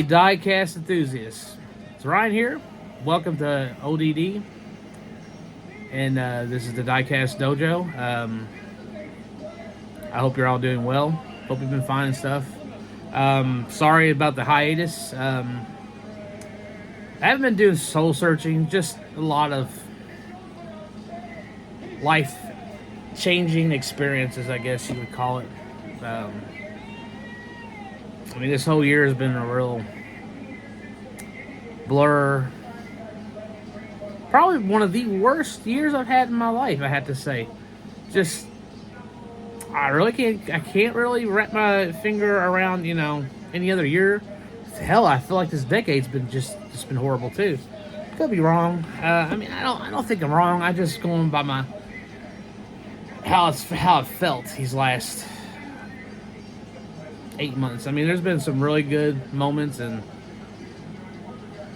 diecast enthusiasts. It's Ryan here. Welcome to ODD, and this is the Diecast Dojo. I hope you're all doing well. Hope you've been finding stuff. Sorry about the hiatus. I haven't been doing soul searching, just a lot of life changing experiences, I guess you would call it. I mean, this whole year has been a real blur. Probably one of the worst years I've had in my life, I have to say. Just, I can't really wrap my finger around, any other year. Hell, I feel like this decade's been just been horrible too. Could be wrong. I don't think I'm wrong. I just going by my how it felt these last 8 months. I mean, there's been some really good moments and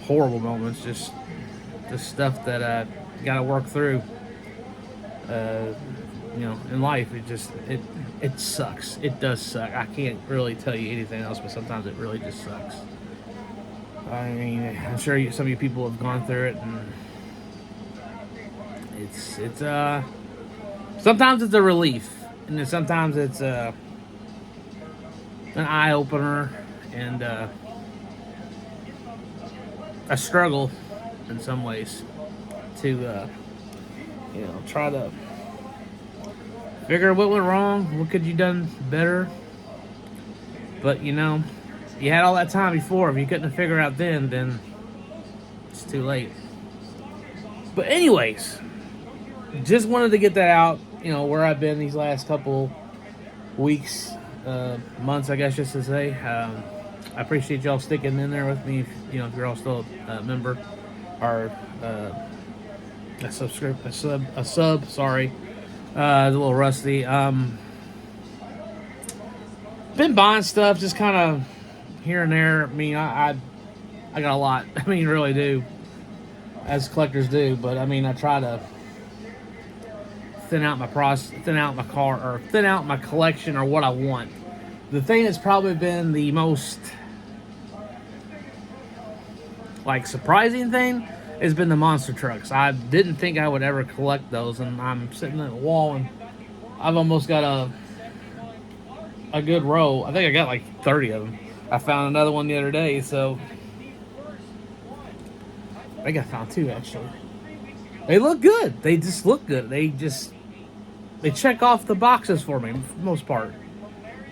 horrible moments. Just the stuff that I got to work through. In life, it sucks. It does suck. I can't really tell you anything else, but sometimes it really just sucks. I mean, I'm sure some of you people have gone through it, and it's sometimes it's a relief, and then sometimes it's an eye opener and a struggle in some ways to try to figure out what went wrong, what could you done better. But you had all that time before. If you couldn't figure out then it's too late. But anyways, just wanted to get that out, where I've been these last couple weeks, months, I guess, just to say. I appreciate y'all sticking in there with me. If you're all still a member or a sub. Sorry, it's a little rusty. Been buying stuff, just kind of here and there. I mean, I got a lot. I mean, really do, as collectors do. But I mean, I try to thin out my collection, or what I want. The thing that's probably been the most surprising thing has been the monster trucks. I didn't think I would ever collect those, and I'm sitting at a wall and I've almost got a good row. I think I got like 30 of them. I found another one the other day, so I think I found two actually. They look good. They just look good. They check off the boxes for me for the most part.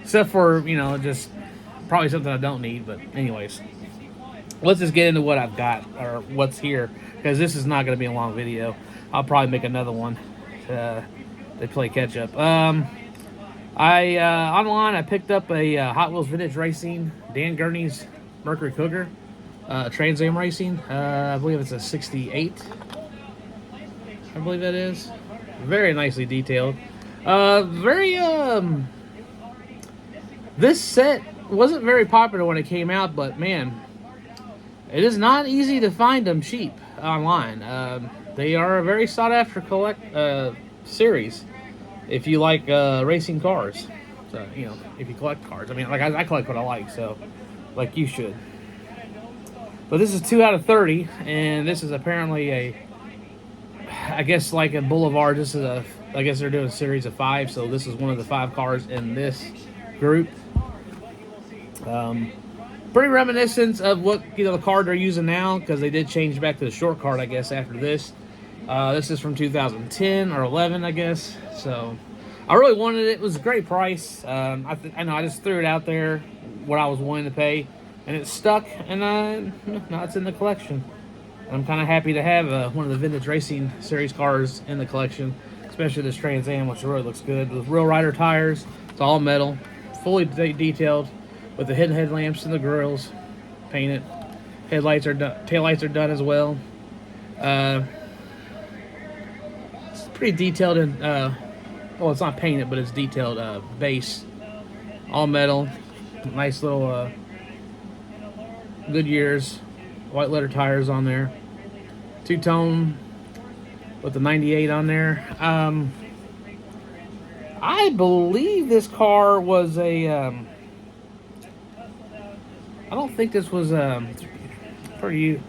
Except for, just probably something I don't need. But anyways, let's just get into what I've got, or what's here, because this is not going to be a long video. I'll probably make another one to play catch up. Online I picked up a Hot Wheels Vintage Racing Dan Gurney's Mercury Cougar, Trans Am Racing. I believe it's a 68. I believe that is. Very nicely detailed. This set wasn't very popular when it came out, but man, it is not easy to find them cheap online. They are a very sought after series if you like racing cars. So, if you collect cars. I mean, I collect what I like, so like you should. But this is 2 out of 30, and this is apparently I guess like a Boulevard. I guess they're doing a series of 5, so this is one of the 5 cars in this group. Pretty reminiscent of what the card they're using now, because they did change back to the short card, I guess, after this. This is from 2010 or 11, I guess. So I really wanted it. It was a great price. I know I just threw it out there what I was willing to pay, and it stuck. And now it's in the collection. I'm kind of happy to have one of the Vintage Racing Series cars in the collection, especially this Trans Am, which really looks good. With real rider tires, it's all metal, fully detailed, with the hidden headlamps and the grills painted. Taillights are done as well. It's pretty detailed in. Well, it's not painted, but it's detailed base, all metal. Nice little Goodyear's white letter tires on there. Two-tone with the 98 on there. I believe this car was a I don't think this was for you.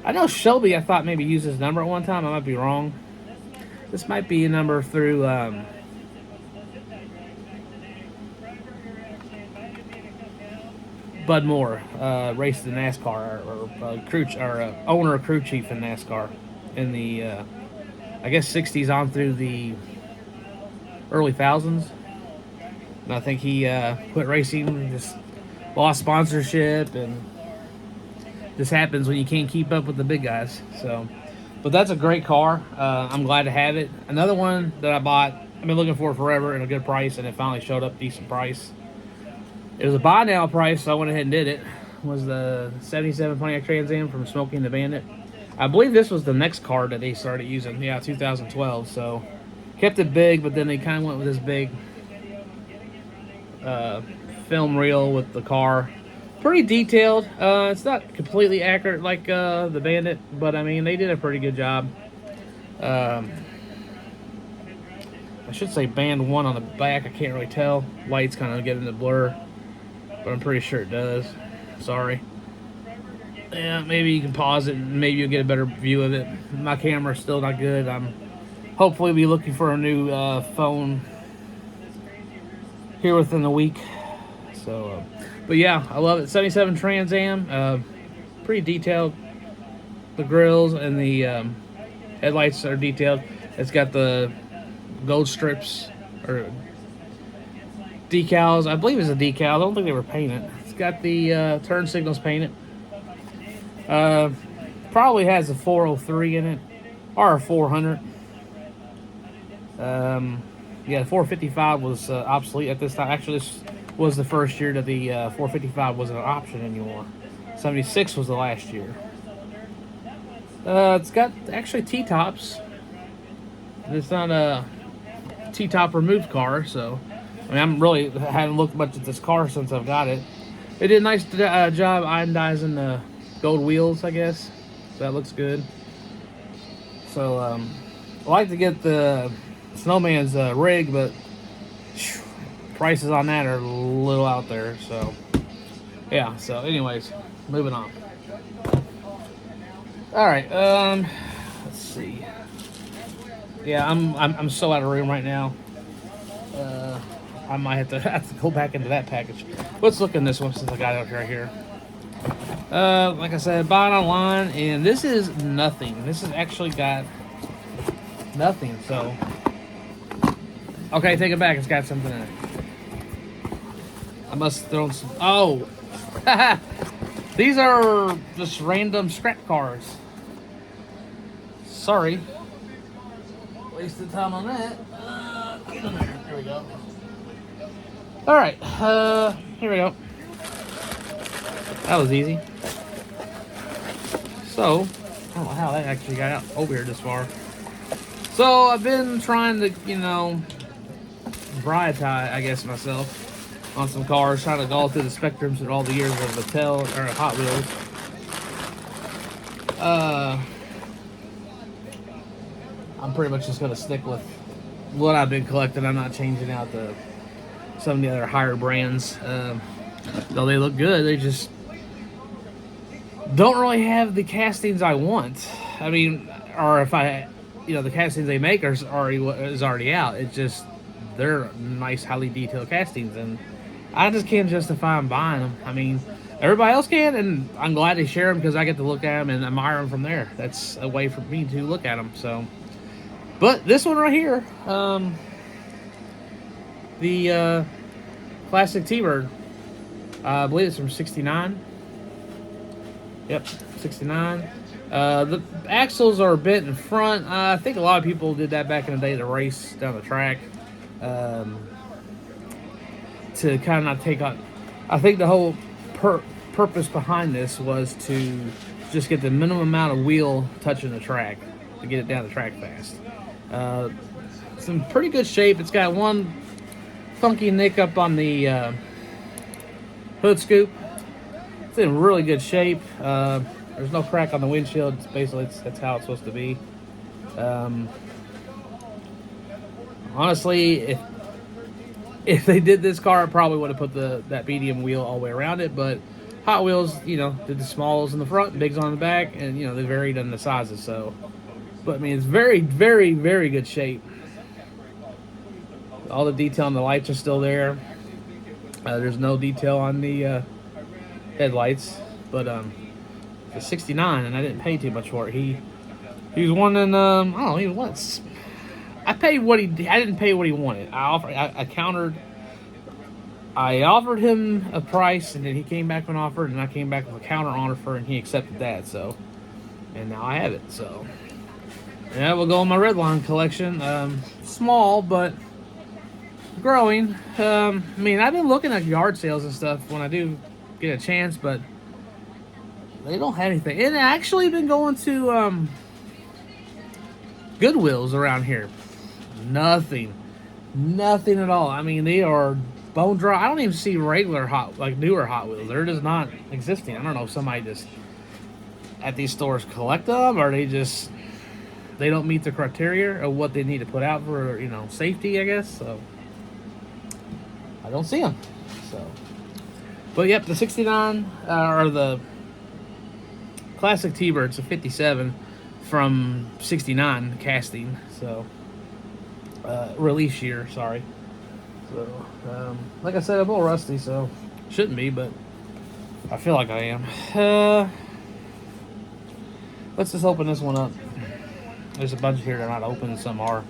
I know Shelby. I thought maybe used his number at one time. I might be wrong. This might be a number through. Bud Moore raced the NASCAR or owner of crew chief in NASCAR in the I guess 60s on through the early thousands. And I think he quit racing and just lost sponsorship, and this happens when you can't keep up with the big guys. So, but that's a great car. I'm glad to have it. Another one that I bought, I've been looking for forever at a good price, and it finally showed up decent price. It was a buy now price, so I went ahead and did it. Was the 77 Pontiac Trans Am from Smokey and the Bandit. I believe this was the next car that they started using. Yeah, 2012. So kept it big, but then they kind of went with this big film reel with the car. Pretty detailed. It's not completely accurate like the Bandit, but I mean they did a pretty good job. I should say band 1 on the back. I can't really tell. Lights kind of get in the blur, but I'm pretty sure it does. Sorry. Yeah, maybe you can pause it and maybe you'll get a better view of it. My camera's still not good. I'm hopefully be looking for a new phone here within the week. So, but yeah, I love it. 77 Trans Am, pretty detailed. The grills and the headlights are detailed. It's got the gold strips or decals. I believe it's a decal. I don't think they were painted. It's got the turn signals painted. Probably has a 403 in it or a 400. Yeah, the 455 was obsolete at this time. Actually, this was the first year that the 455 wasn't an option anymore. 76 was the last year. It's got actually T-tops. It's not a T-top removed car, so I mean haven't looked much at this car since I've got it. They did a nice job anodizing the gold wheels, I guess. So that looks good. So I like to get the Snowman's rig, but prices on that are a little out there. So yeah. So anyways, moving on. All right. Let's see. Yeah, I'm so out of room right now. I might have to go back into that package. Let's look in this one since I got it right here. Like I said, bought online, and this is nothing. This has actually got nothing. So, okay, take it back. It's got something in it. I must have thrown some. Oh, these are just random scrap cars. Sorry. Wasted time on that. Get in there. There we go. All right. Here we go. That was easy. So, I don't know how that actually got out over here this far. So, I've been trying to, variety, I guess, myself on some cars, trying to go through the spectrums of all the years of Mattel or Hot Wheels. I'm pretty much just going to stick with what I've been collecting. I'm not changing out some of the other higher brands. Though they look good, they just don't really have the castings I want. I mean, or if the castings they make is already out. It's just they're nice, highly detailed castings, and I just can't justify buying them. I mean, everybody else can, and I'm glad they share them because I get to look at them and admire them from there. That's a way for me to look at them. So, but this one right here, the classic T-Bird, I believe it's from '69. Yep, 69. The axles are bent in front. I think a lot of people did that back in the day to race down the track. To kind of not take on. I think the whole purpose behind this was to just get the minimum amount of wheel touching the track to get it down the track fast. It's in pretty good shape. It's got one funky nick up on the hood scoop. It's in really good shape. There's no crack on the windshield. It's basically that's how it's supposed to be. Honestly, if they did this car, I probably would have put that medium wheel all the way around it. But Hot Wheels, you know, did the smalls in the front, bigs on the back, and you know they varied in the sizes. So, but I mean, it's very, very, very good shape. All the detail on the lights are still there. There's no detail on the headlights, but for 69, and I didn't pay too much for it. He was wanting I don't know, he wants. I paid what he. I didn't pay what he wanted. I countered. I offered him a price, and then he came back and offered, and I came back with a counter offer, and he accepted that. So, and now I have it. So, and that will go in my Redline collection. Small, but growing. I mean, I've been looking at yard sales and stuff when I do get a chance, but they don't have anything. And I actually been going to Goodwills around here. Nothing at all. I mean, they are bone dry. I don't even see regular newer Hot Wheels. They're just not existing. I don't know if somebody just at these stores collect them, or they don't meet the criteria of what they need to put out for, you know, safety, I guess. So I don't see them. So, but yep, the 69 or the classic T-Bird, it's a 57 from 69 casting. So release year, sorry. So like I said, I'm a little rusty, so shouldn't be, but I feel like I am. Let's just open this one up. There's a bunch here that are not open, and some are.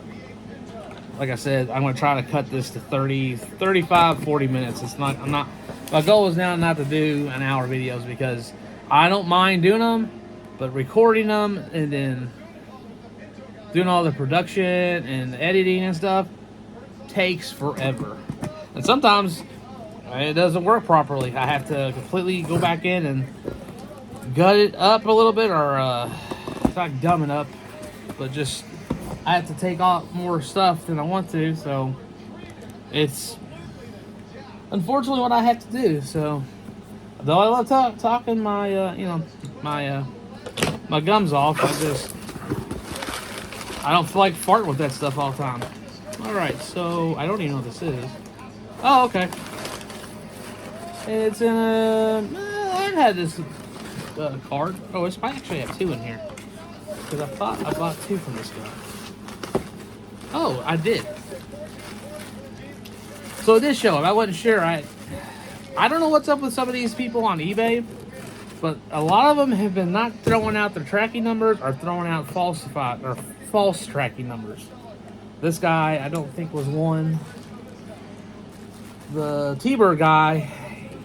Like I said, I'm going to try to cut this to 35, 40 minutes. My goal is now not to do an hour videos, because I don't mind doing them, but recording them and then doing all the production and editing and stuff takes forever. And sometimes it doesn't work properly. I have to completely go back in and gut it up a little bit, or not gum it up, but just I have to take off more stuff than I want to. So it's unfortunately what I have to do. So though I love talking my my gums off, I don't feel like farting with that stuff all the time. Alright, so I don't even know what this is. Oh, okay. It's in a... I've had this card. Oh, I actually have two in here, because I thought I bought two from this guy. Oh, I did. So it did show up. I wasn't sure. I don't know what's up with some of these people on eBay, but a lot of them have been not throwing out their tracking numbers, or throwing out false tracking numbers. This guy, I don't think, was one. The T-Bird guy,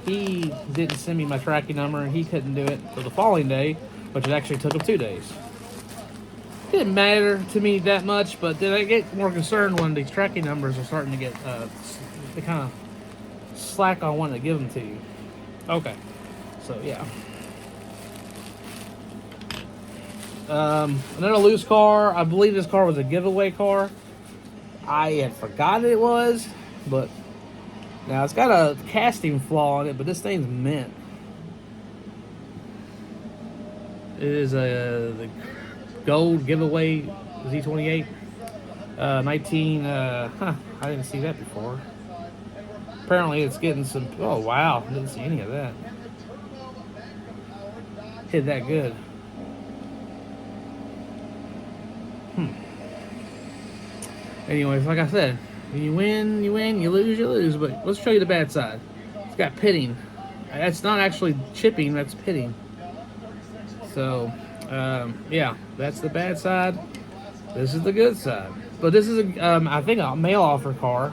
he didn't send me my tracking number, and he couldn't do it for the following day, which it actually took him 2 days. Didn't matter to me that much, but then I get more concerned when these tracking numbers are starting to get they kind of slack on wanting to give them to you. Okay, so yeah. Another loose car. I believe this car was a giveaway car. I had forgotten it was, but now it's got a casting flaw on it, but this thing's mint. It is the gold giveaway Z28. 19, I didn't see that before. Apparently it's getting some, oh wow, didn't see any of that. Hit that good. Anyways, like I said, you win, you lose, you lose. But let's show you the bad side. It's got pitting. That's not actually chipping, that's pitting. So, yeah, that's the bad side. This is the good side. But this is, I think, a mail offer car.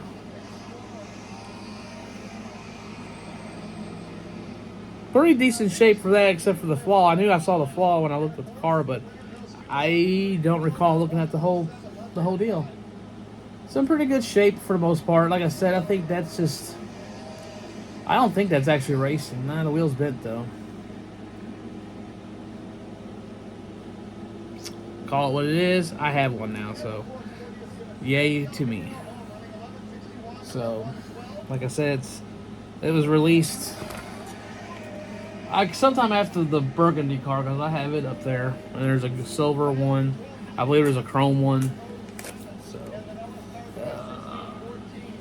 Pretty decent shape for that, except for the flaw. I knew I saw the flaw when I looked at the car, but I don't recall looking at the whole deal. It's in pretty good shape for the most part. Like I said, I think that's just... I don't think that's actually racing. Nah, the wheel's bent, though. Call it what it is. I have one now, so... yay to me. So, like I said, it was released... sometime after the burgundy car, because I have it up there. And there's a silver one. I believe there's a chrome one.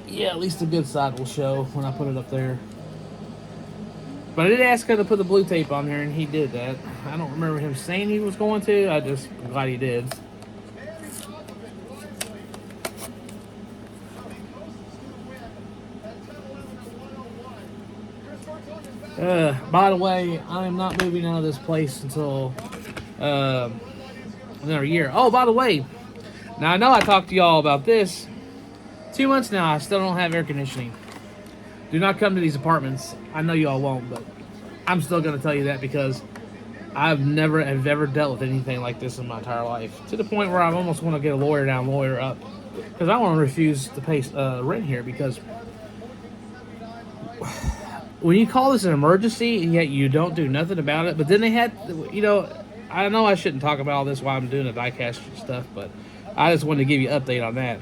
Yeah, at least the good side will show when I put it up there. But I did ask him to put the blue tape on there, and he did that. I don't remember him saying he was going to. I just am glad he did. By the way, I am not moving out of this place until another year. Oh, by the way, now I know I talked to y'all about this. 2 months now, I still don't have air conditioning. Do not come to these apartments. I know y'all won't, but I'm still going to tell you that because I've never ever dealt with anything like this in my entire life. To the point where I almost want to get a lawyer down, lawyer up. Because I want to refuse to pay rent here because when you call this an emergency and yet you don't do nothing about it, but then they had, I know I shouldn't talk about all this while I'm doing the diecast stuff, but I just wanted to give you an update on that.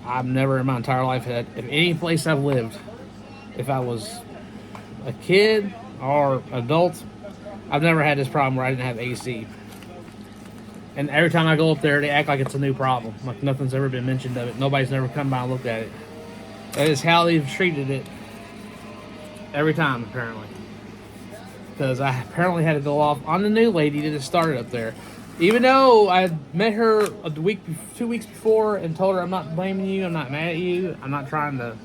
I've never in my entire life had, in any place I've lived, if I was a kid or adult, I've never had this problem where I didn't have AC. And every time I go up there, they act like it's a new problem. Like nothing's ever been mentioned of it. Nobody's never come by and looked at it. That is how they've treated it every time, apparently. Because I apparently had to go off on the new lady that started up there. Even though I met her 2 weeks before and told her I'm not blaming you, I'm not mad at you, I'm not trying to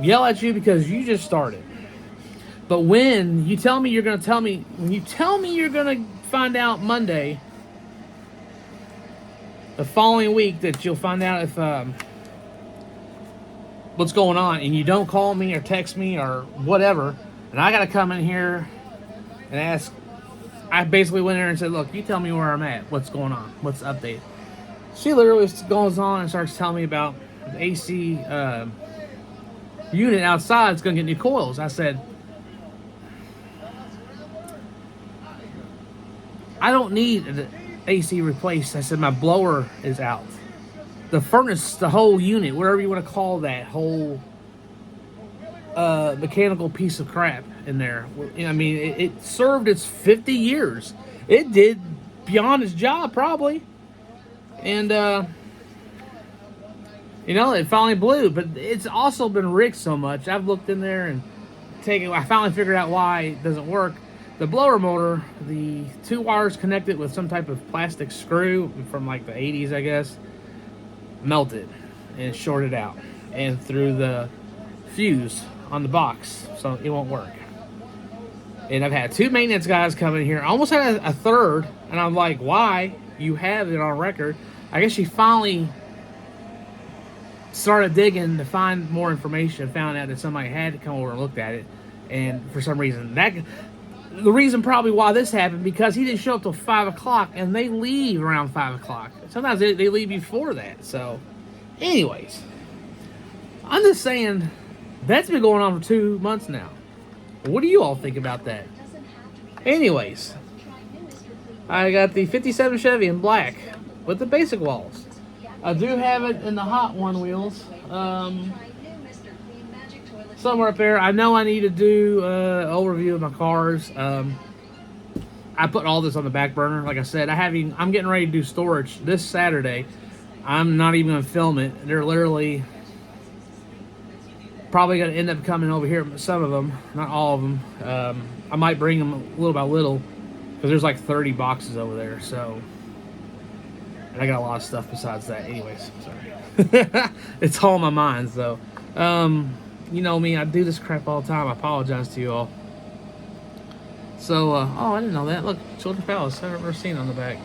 yell at you because you just started. But when you tell me you're going to tell me, when you tell me you're going to find out Monday, the following week that you'll find out if what's going on, and you don't call me or text me or whatever, and I got to come in here and ask. I basically went in there and said, look, you tell me where I'm at. What's going on? What's the update? She literally goes on and starts telling me about the AC unit outside is going to get new coils. I said, I don't need the AC replaced. I said, my blower is out. The furnace, the whole unit, whatever you want to call that whole mechanical piece of crap in there. I mean, it served its 50 years. It did beyond its job, probably. And, it finally blew. But it's also been rigged so much. I've looked in there and I finally figured out why it doesn't work. The blower motor, the two wires connected with some type of plastic screw from like the 80s, I guess, melted and shorted out. And through the fuse on the box, so it won't work. And I've had 2 maintenance guys come in here. I almost had a third, and I'm like, why? You have it on record. I guess she finally started digging to find more information, found out that somebody had to come over and looked at it, and for some reason, the reason probably why this happened, because he didn't show up till 5 o'clock, and they leave around 5 o'clock. Sometimes they leave before that. So, anyways, I'm just saying, that's been going on for 2 months now. What do you all think about that? Anyways, I got the 57 Chevy in black with the basic walls. I do have it in the hot one wheels. Somewhere up there. I know I need to do an overview of my cars. I put all this on the back burner. Like I said, I'm getting ready to do storage this Saturday. I'm not even going to film it. They're literally probably going to end up coming over here. Some of them, not all of them. I might bring them little by little because there's like 30 boxes over there. So, and I got a lot of stuff besides that. Anyways, sorry. It's all in my mind. So, you know me, I do this crap all the time. I apologize to you all. So, oh, I didn't know that. Look, Children's Palace. I've never seen on the back.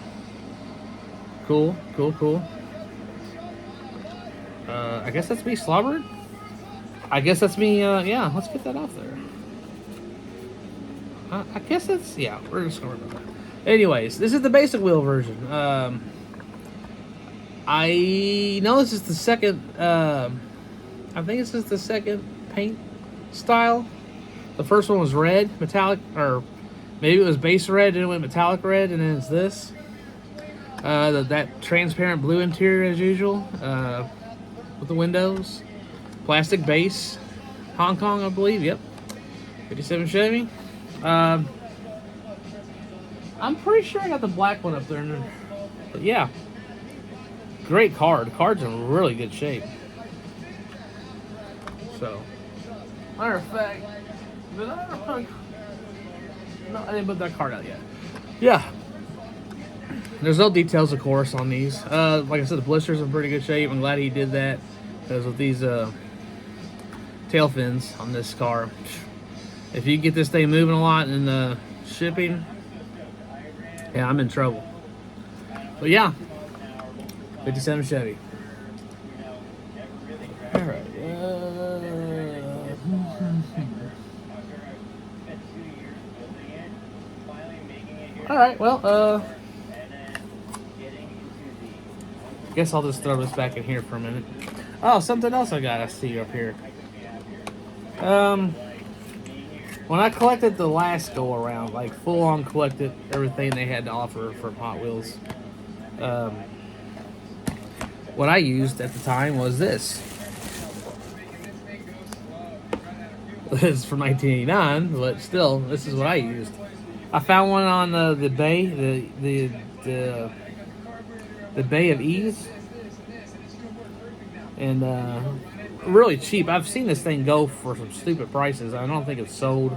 Cool, cool, cool. I guess that's me slobbered. I guess that's me, yeah, let's get that off there. I guess that's, yeah, we're just going to remember that. Anyways, this is the basic wheel version. I know this is the second, I think this is the second paint style. The first one was red, metallic, or maybe it was base red, then it went metallic red, and then it's this. That transparent blue interior as usual, with the windows. Plastic base. Hong Kong, I believe, yep. 57 Chevy. I'm pretty sure I got the black one up there. But yeah. Great car. The car's in really good shape. So, Matter of fact, did I ever put? No, I didn't put that card out yet. Yeah. There's no details, of course, on these. Like I said, the blisters are in pretty good shape. I'm glad he did that because with these tail fins on this car, if you get this thing moving a lot in the shipping, yeah, I'm in trouble. But yeah, 57 Chevy. All right. All right. Well, guess I'll just throw this back in here for a minute. Oh, something else I gotta see up here. When I collected the last go around, like full on collected everything they had to offer from Hot Wheels, what I used at the time was this. It's from 1989, but still, this is what I used. I found one on the Bay, the Bay of Ease, and really cheap. I've seen this thing go for some stupid prices. I don't think it's sold.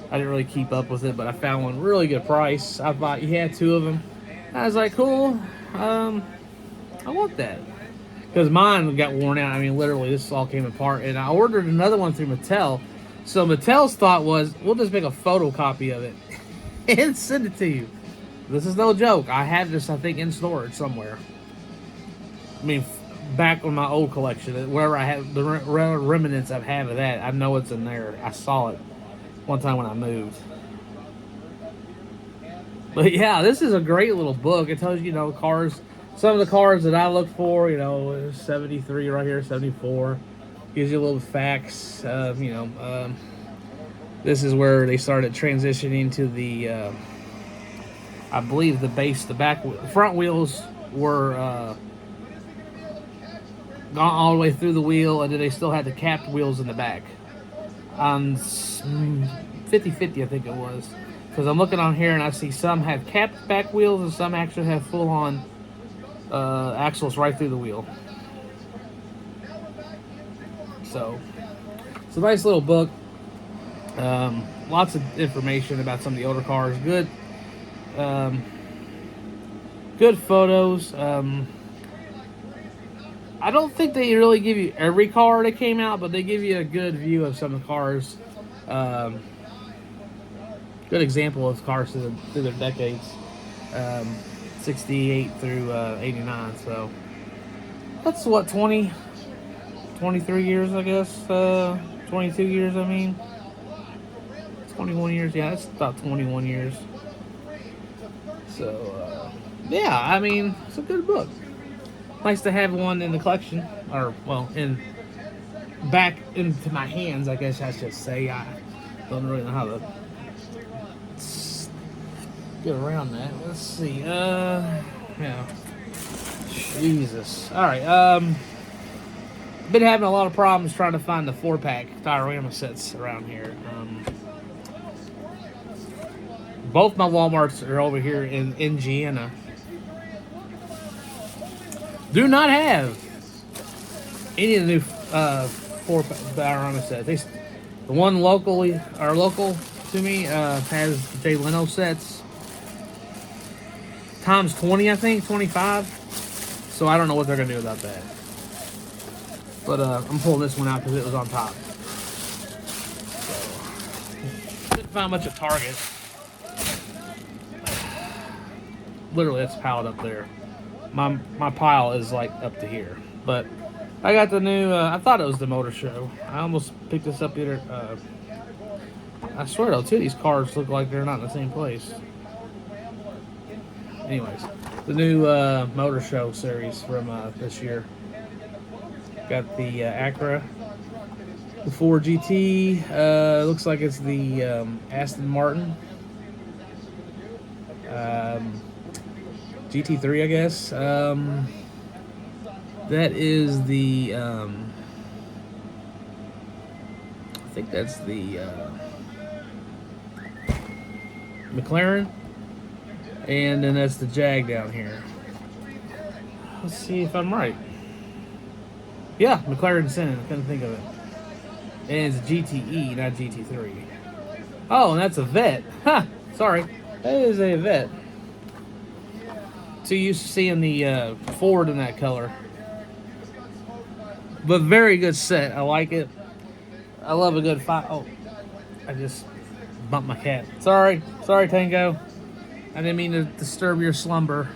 I didn't really keep up with it, but I found one really good price. I bought. He had two of them. I was like, cool. I want that because mine got worn out. I mean, literally, this all came apart, and I ordered another one through Mattel. So Mattel's thought was, we'll just make a photocopy of it and send it to you. This is no joke. I have this, I think, in storage somewhere. I mean, back on my old collection, wherever I have the remnants I've had of that, I know it's in there. I saw it one time when I moved. But yeah, this is a great little book. It tells you, cars, some of the cars that I look for, 73 right here, 74. Gives you a little facts. This is where they started transitioning to the, I believe the front wheels were gone all the way through the wheel, and then they still had the capped wheels in the back. On 50-50, I think it was. Because I'm looking on here and I see some have capped back wheels and some actually have full-on axles right through the wheel. So, it's a nice little book. Lots of information about some of the older cars. Good, good photos. I don't think they really give you every car that came out, but they give you a good view of some of the cars. Good example of cars through their decades. 68 through 89. So that's what, 23 years, I guess. 22 years, I mean. 21 years, yeah, it's about 21 years. So, yeah, I mean, it's a good book. Nice to have one in the collection, or, well, back into my hands, I guess I should say. I don't really know how to get around that. Let's see, yeah. Jesus. Alright, been having a lot of problems trying to find the 4-pack diorama sets around here. Both my Walmarts are over here in Indiana. Do not have any of the new 4-pack diorama sets. The one local to me has the Jay Leno sets. Times 20, I think, 25. So I don't know what they're going to do about that. But I'm pulling this one out because it was on top. So, couldn't find much at Target. Literally, it's piled up there. My pile is like up to here. But I got the new, I thought it was the Motor Show. I almost picked this up here. I swear though, two of these cars look like they're not in the same place. Anyways, the new Motor Show series from this year. Got the Acura, the Ford GT. Looks like it's the Aston Martin. GT3, I guess. That is the, I think that's the McLaren. And then that's the Jag down here. Let's see if I'm right. Yeah, McLaren Senna. I couldn't think of it. And it's GTE, not GT3. Oh, and that's a Vet. Huh, sorry. That is a Vet. Too used to seeing the Ford in that color. But very good set. I like it. I love a good fight. Oh, I just bumped my cat. Sorry. Sorry, Tango. I didn't mean to disturb your slumber.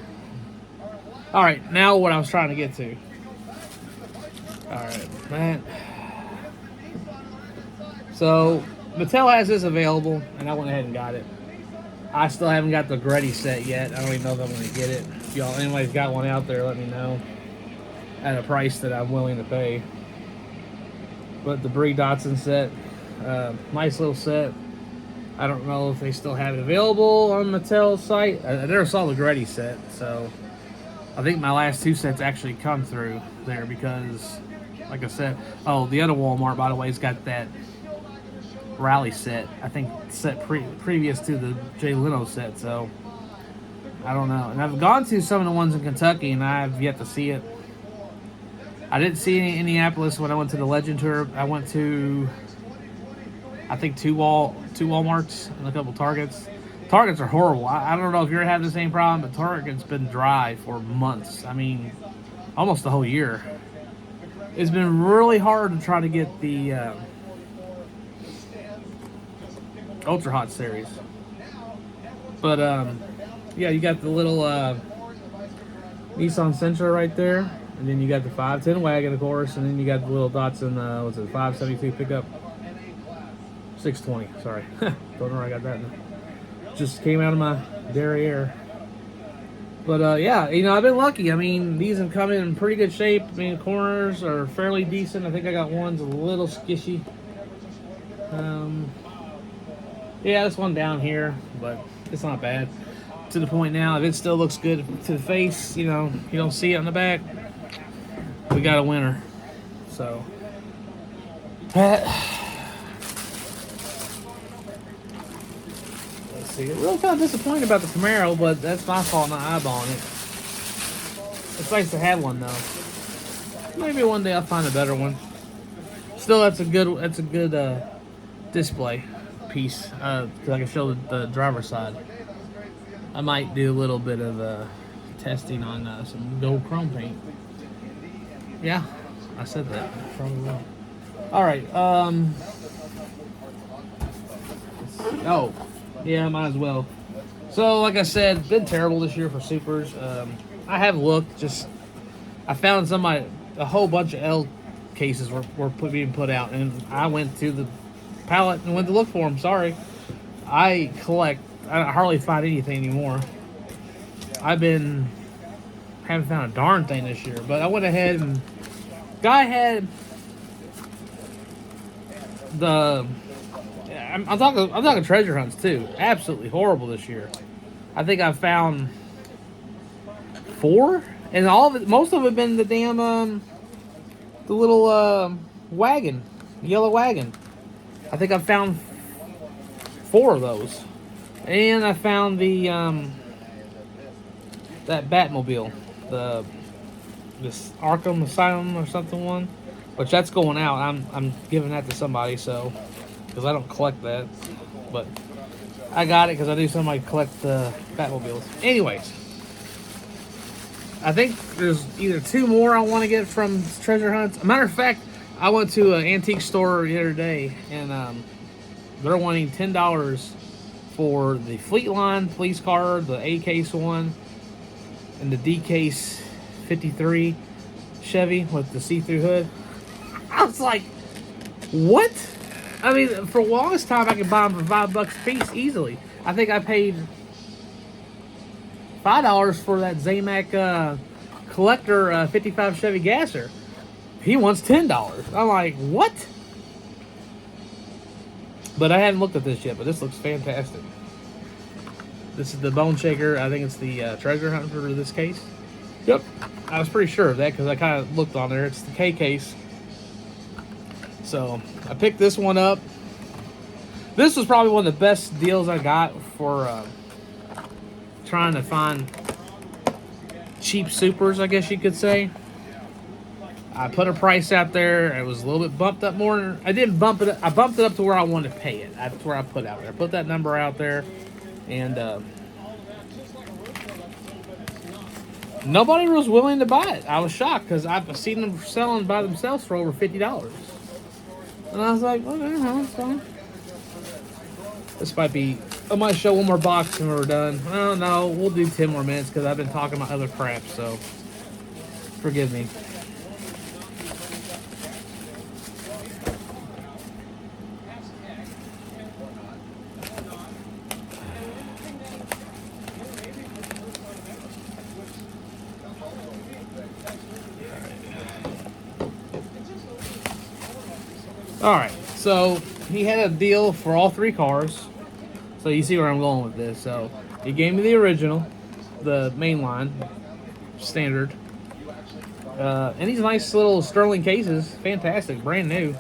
Alright, now what I was trying to get to. Alright, man. So, Mattel has this available, and I went ahead and got it. I still haven't got the Gretty set yet. I don't even know if I'm going to get it. If y'all, anybody's got one out there, let me know. At a price that I'm willing to pay. But the Brie Dotson set, nice little set. I don't know if they still have it available on Mattel's site. I never saw the Gretty set, so I think my last two sets actually come through there because, like I said, oh, the other Walmart, by the way, has got that Rally set. I think set previous to the Jay Leno set, so I don't know. And I've gone to some of the ones in Kentucky, and I've yet to see it. I didn't see any in Indianapolis when I went to the Legend Tour. I went to, I think, two Walmarts and a couple Targets. Targets are horrible. I don't know if you're having the same problem, but Target's been dry for months. I mean, almost the whole year. It's been really hard to try to get the Ultra Hot series. But, yeah, you got the little Nissan Sentra right there. And then you got the 510 wagon, of course. And then you got the little Datsun, what's it, 572 pickup? 620, sorry. Don't know where I got that now. Just came out of my derriere. But, yeah, you know, I've been lucky. I mean, these have come in pretty good shape. I mean, corners are fairly decent. I think I got one's a little skishy. Yeah, this one down here, but it's not bad. To the point now, if it still looks good to the face, you know, you don't see it on the back, we got a winner. So, let's see. I'm really kind of disappointed about the Camaro, but that's my fault not eyeballing it. It's nice to have one though. Maybe one day I'll find a better one. Still, that's a good display piece because I can show the driver's side. I might do a little bit of testing on some gold chrome paint. Yeah, I said that. Probably will. All right. Oh, yeah, might as well. So, like I said, been terrible this year for supers. I have looked. I found a whole bunch of L cases were being put out, and I went to the pallet and went to look for them. Sorry, I hardly find anything anymore. Haven't found a darn thing this year, but I went ahead and guy had I'm talking treasure hunts too. Absolutely horrible this year. I think I found 4, and most of it been the damn the little wagon, yellow wagon. I think I found 4 of those. And I found the that Batmobile, this Arkham Asylum or something one, which that's going out. I'm giving that to somebody, so because I don't collect that, but I got it because I knew somebody collect the Batmobiles. Anyways, I think there's either 2 more I want to get from treasure hunts. As a matter of fact, I went to an antique store the other day, and they're wanting $10 for the Fleetline police car, the A-Case one, and the D-Case 53 Chevy with the see-through hood. I was like, what? I mean, for the longest time, I could buy them for $5 a piece easily. I think I paid $5 for that Zamac collector 55 Chevy Gasser. He wants $10. I'm like, what? But I haven't looked at this yet, but this looks fantastic. This is the Bone Shaker. I think it's the treasure hunt for this case. Yep. I was pretty sure of that because I kind of looked on there. It's the K case. So I picked this one up. This was probably one of the best deals I got for trying to find cheap supers, I guess you could say. I put a price out there. It was a little bit bumped up more. I didn't bump it. I bumped it up to where I wanted to pay it. That's where I put out there. I put that number out there, and nobody was willing to buy it. I was shocked because I've seen them selling by themselves for over $50, and I was like, okay, that's fine. This might be. I might show one more box and we're done. Oh no, we'll do 10 more minutes because I've been talking about other crap. So forgive me. All right, so he had a deal for all 3 cars. So you see where I'm going with this. So he gave me the original, the mainline, standard. And these nice little Sterling cases, fantastic, brand new.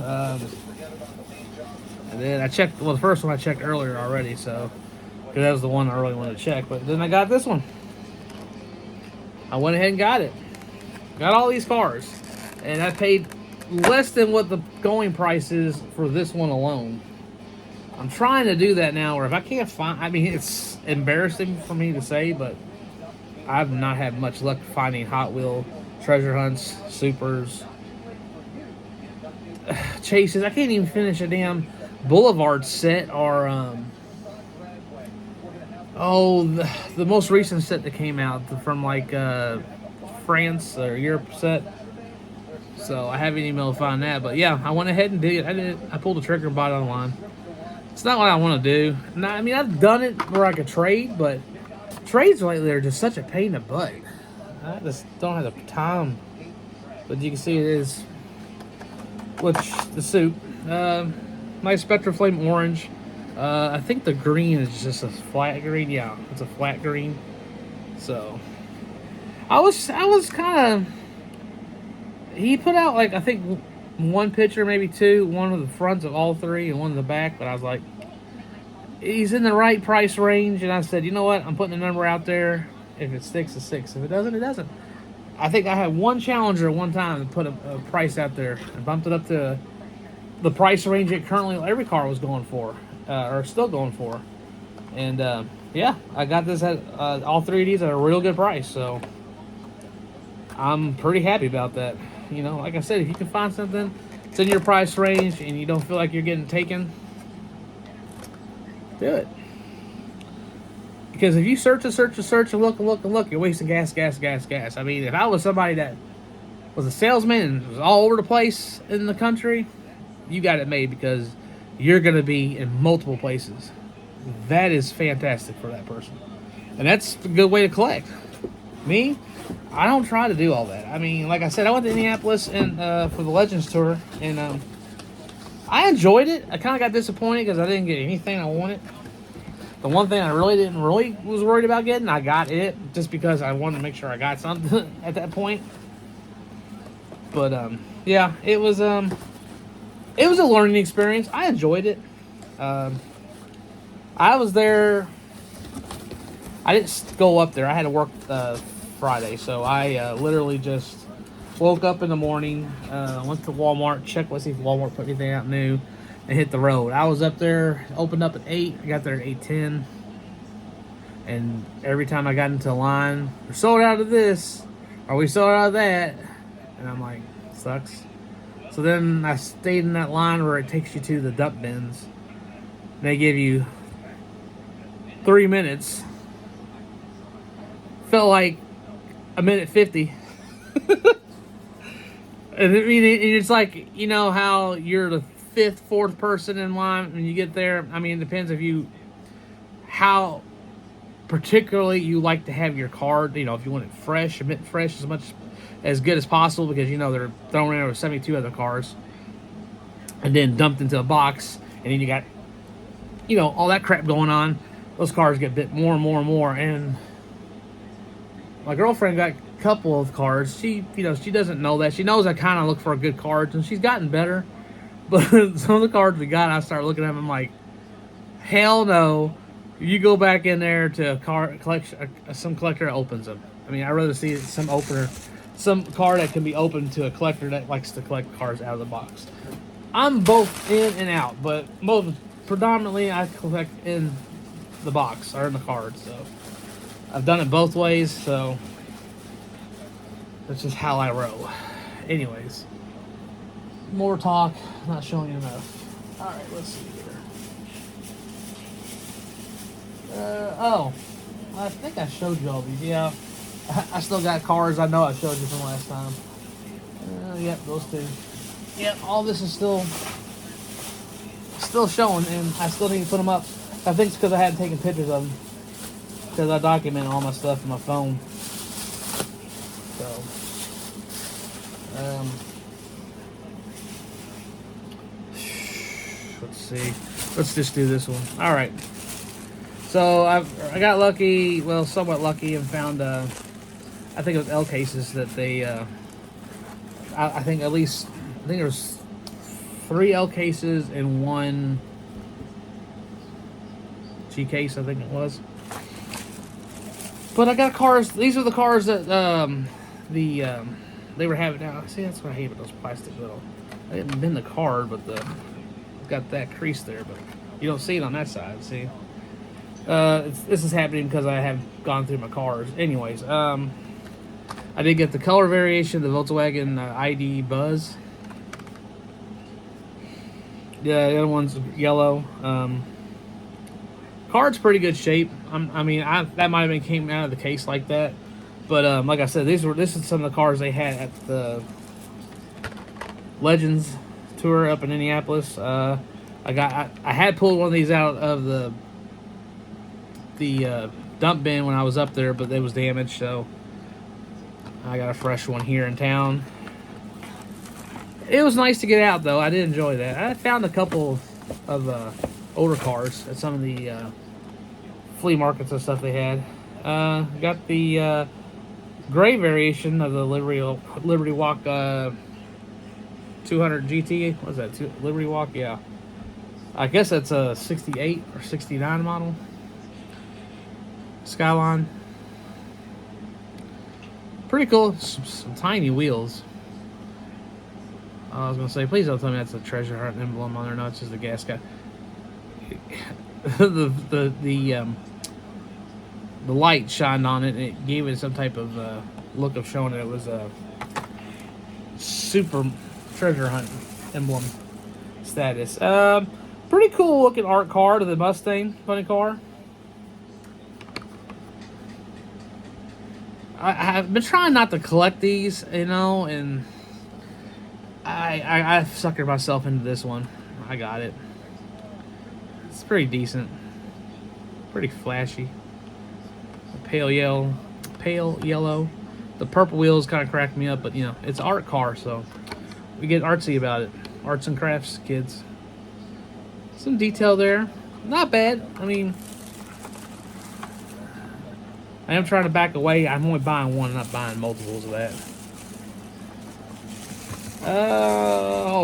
And then I checked, well, the first one I checked earlier already, so, because that was the one I really wanted to check. But then I got this one. I went ahead and got it. Got all these cars. And I paid less than what the going price is for this one alone. I'm trying to do that now, or if I can't find, I mean, it's embarrassing for me to say, but I've not had much luck finding Hot Wheel treasure hunts, supers, chases. I can't even finish a damn Boulevard set or, the most recent set that came out from like France or Europe set. So I haven't even been able to find that, but yeah, I went ahead and did it. I pulled the trigger and bought it online. It's not what I want to do. Now, I mean, I've done it where I could trade, but trades lately are just such a pain in the butt. I just don't have the time. But you can see it is, which the suit, nice Spectra Flame orange. I think the green is just a flat green. Yeah, it's a flat green. So I was kind of. He put out like I think one picture, maybe 2, one of the fronts of all 3 and one in the back. But I was like, he's in the right price range, and I said, you know what? I'm putting a number out there. If it sticks, it sticks. If it doesn't, it doesn't. I think I had one Challenger one time to put a price out there and bumped it up to the price range that currently every car was going for, or still going for. And yeah, I got this at all 3 of these at a real good price. So I'm pretty happy about that. You know, like I said, if you can find something that's in your price range and you don't feel like you're getting taken, do it. Because if you search and look, you're wasting gas. I mean, if I was somebody that was a salesman and was all over the place in the country, you got it made because you're going to be in multiple places. That is fantastic for that person. And that's a good way to collect. Me, I don't try to do all that. I mean, like I said, I went to Indianapolis and for the Legends Tour, and I enjoyed it. I kind of got disappointed because I didn't get anything I wanted. The one thing I really was worried about getting, I got it just because I wanted to make sure I got something at that point. But yeah, it was a learning experience. I enjoyed it. I was there. I didn't go up there. I had to work Friday, so I literally just woke up in the morning, went to Walmart, checked, let's see if Walmart put anything out new, and hit the road. I was up there, opened up at 8, I got there at 8:10, and every time I got into a line, we're sold out of this, or we sold out of that, and I'm like, sucks. So then I stayed in that line where it takes you to the dump bins. They give you 3 minutes. Felt like a minute 50. And I mean, it's like, you know how you're the 5th, 4th person in line when you get there. I mean, it depends how particularly you like to have your card. You know, if you want it fresh, mint fresh as good as possible, because you know they're throwing in over 72 other cars and then dumped into a box, and then you got, you know, all that crap going on. Those cars get bit more and more and more, and my girlfriend got a couple of cards. She doesn't know that. She knows I kind of look for good cards, and she's gotten better. But some of the cards we got, I start looking at them, I'm like, hell no. You go back in there to a car collection, some collector opens them. I mean, I'd rather see some some car that can be opened to a collector that likes to collect cars out of the box. I'm both in and out, but most predominantly I collect in the box or in the card. So I've done it both ways. So that's just how I roll. Anyways, more talk. Not showing you enough. All right, let's see here. Oh, I think I showed you all these. Yeah, I still got cars. I know I showed you from last time. Yep, those two. Yep, all this is still showing, and I still need to put them up. I think it's because I hadn't taken pictures of them, because I document all my stuff on my phone. So, let's see. Let's just do this one. All right. So I got lucky, well, somewhat lucky, and found I think it was L cases that they I think there's 3 L cases and 1 G case, I think it was. But I got cars. These are the cars that they were having now. See, that's what I hate with those plastic little. I didn't bend the card, but got that crease there, but you don't see it on that side. See, this is happening because I have gone through my cars. Anyways, I did get the color variation, the Volkswagen ID Buzz. Yeah, the other one's yellow. Card's pretty good shape. That might have been came out of the case like that, but like I said, this is some of the cars they had at the Legends tour up in Indianapolis. I had pulled one of these out of the dump bin when I was up there, but it was damaged, so I got a fresh one here in town. It was nice to get out, though. I did enjoy that. I found a couple of older cars at some of the flea markets and stuff they had. Got the gray variation of the Liberty Walk 200 GT. What's that? Liberty Walk? Yeah. I guess that's a 68 or 69 model. Skyline. Pretty cool. Some tiny wheels. I was gonna say, please don't tell me that's a treasure hunt emblem on there. No, it's just a gas guy. the light shined on it, and it gave it some type of look of showing it was a super treasure hunt emblem status. Pretty cool looking art card of the Mustang, funny car. I've been trying not to collect these, and I suckered myself into this one. I got it. It's pretty decent. Pretty flashy. Pale yellow. The purple wheels kind of cracked me up, but it's an art car, so we get artsy about it. Arts and crafts, kids. Some detail there. Not bad. I am trying to back away. I'm only buying one, not buying multiples of that.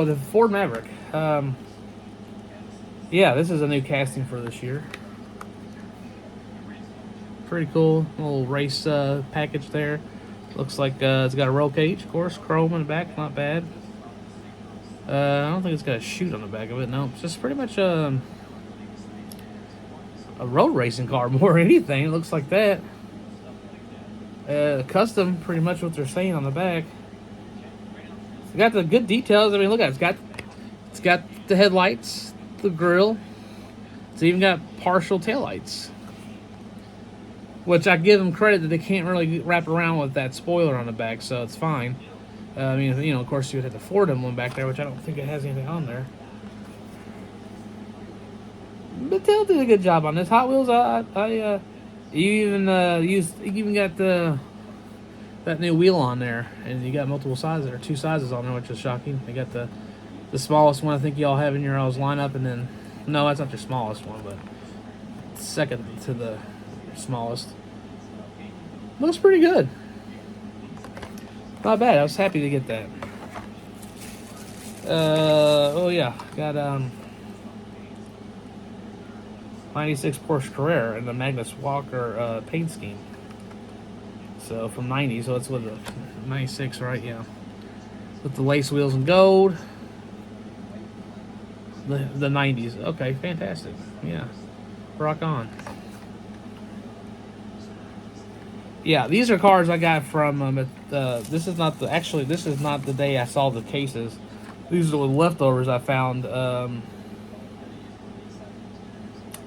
The Ford Maverick. Yeah, this is a new casting for this year. Pretty cool little race package there. Looks like it's got a roll cage, of course, chrome in the back, not bad. I don't think it's got a chute on the back of it. No, it's just pretty much a road racing car more than anything. It looks like that. Custom, pretty much what they're saying on the back. It's got the good details. Look at it. It's got the headlights, the grille. It's even got partial taillights, which I give them credit that they can't really wrap around with that spoiler on the back, so it's fine. Of course, you would have the Ford emblem back there, which I don't think it has anything on there. But Mattel did a good job on this. Hot Wheels, you even got that new wheel on there, and you got multiple sizes, or 2 sizes on there, which is shocking. They got the smallest one I think y'all have in your all's lineup, and then no, that's not your smallest one, but second to the smallest. Looks pretty good. Not bad. I was happy to get that. Oh yeah, got 96 Porsche Carrera and the Magnus Walker paint scheme. So from 90, so it's with the 96, right? Yeah. With the lace wheels in gold. The 90s. Okay, fantastic. Yeah. Rock on. Yeah, these are cars I got from this is not the day I saw the cases. These are the leftovers I found. I'm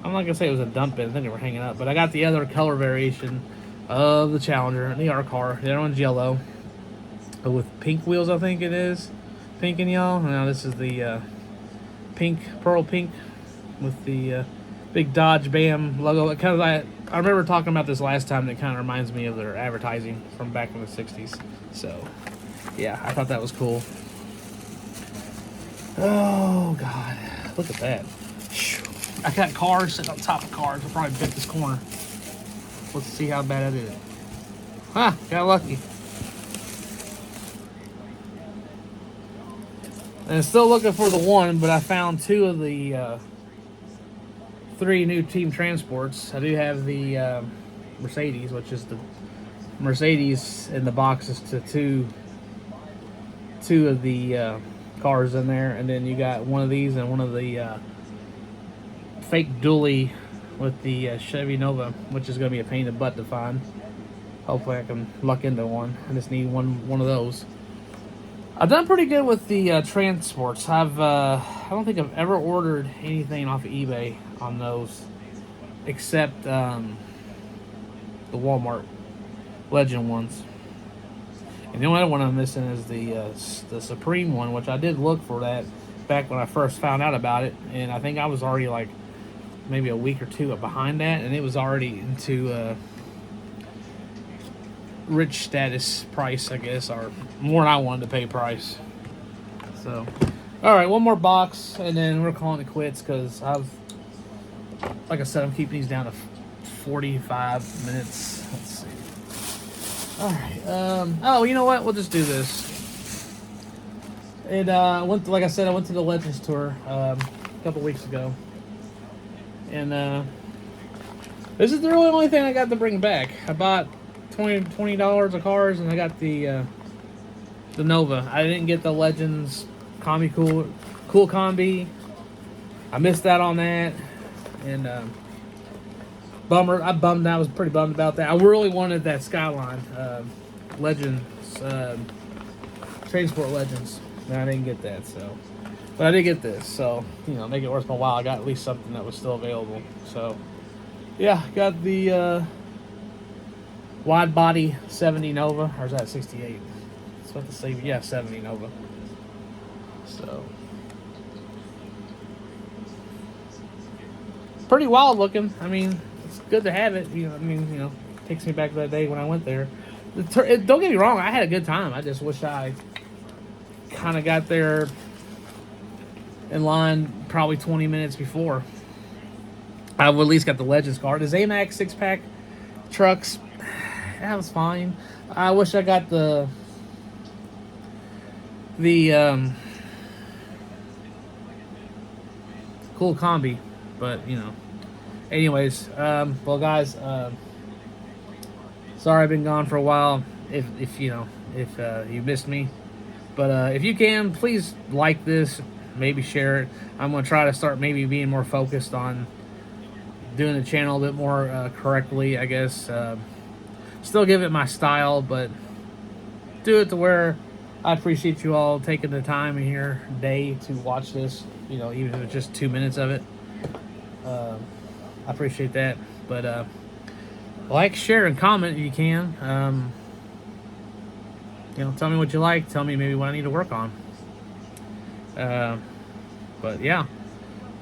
not gonna say it was a dump bin. I think they were hanging up, but I got the other color variation of the Challenger, the R car. The other one's yellow with pink wheels. I think it is pink and yellow. Now this is the pearl pink with the big Dodge Bam logo. It kind of, I remember talking about this last time. That kind of reminds me of their advertising from back in the 60s. So, yeah, I thought that was cool. Oh, God. Look at that. I got cars sitting on top of cars. I'll probably bit this corner. Let's see how bad it is. Ah, got lucky. And still looking for the one, but I found two of the 3 new Team Transports. I do have the Mercedes, which is the Mercedes in the boxes to two of the cars in there, and then you got one of these and one of the fake dually with the Chevy Nova, which is going to be a pain in the butt to find. Hopefully I can luck into one. I just need one of those. I've done pretty good with the transports. I don't think I've ever ordered anything off of eBay on those, except the Walmart Legend ones. And the only other one I'm missing is the Supreme one, which I did look for that back when I first found out about it, and I think I was already like maybe a week or two behind that, and it was already into rich status price, I guess, or more than I wanted to pay price. So, all right, one more box, and then we're calling it quits because like I said, I'm keeping these down to 45 minutes. Let's see. All right. Oh, you know what? We'll just do this. And like I said, I went to the Legends tour a couple weeks ago, and this is the really only thing I got to bring back. I bought $20 of cars, and I got the Nova. I didn't get the Legends Combi Cool Combi. I missed out on that, and bummer. I was pretty bummed about that. I really wanted that Skyline Legends Transport Legends, and I didn't get that. So, but I did get this. So, make it worth my while. I got at least something that was still available. So, yeah, got the wide body 70 Nova, or is that 68? It's about to say, yeah, 70 Nova. So, pretty wild looking. I mean, it's good to have it. Takes me back to that day when I went there. Don't get me wrong, I had a good time. I just wish I kind of got there in line probably 20 minutes before. I would at least got the Legends car. The Zamax 6-pack trucks, that was fine. I wish I got the cool combi, but anyways, well guys, sorry I've been gone for a while if you missed me, but if you can, please like this, maybe share it. I'm going to try to start maybe being more focused on doing the channel a bit more correctly, I guess. Still give it my style, but do it to where I appreciate you all taking the time in your day to watch this, even if it's just 2 minutes of it. I appreciate that. But like, share, and comment if you can. Tell me what you like. Tell me maybe what I need to work on. But yeah,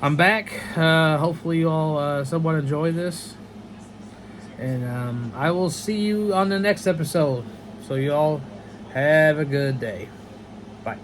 I'm back. Hopefully you all somewhat enjoy this. And I will see you on the next episode. So you all have a good day. Bye.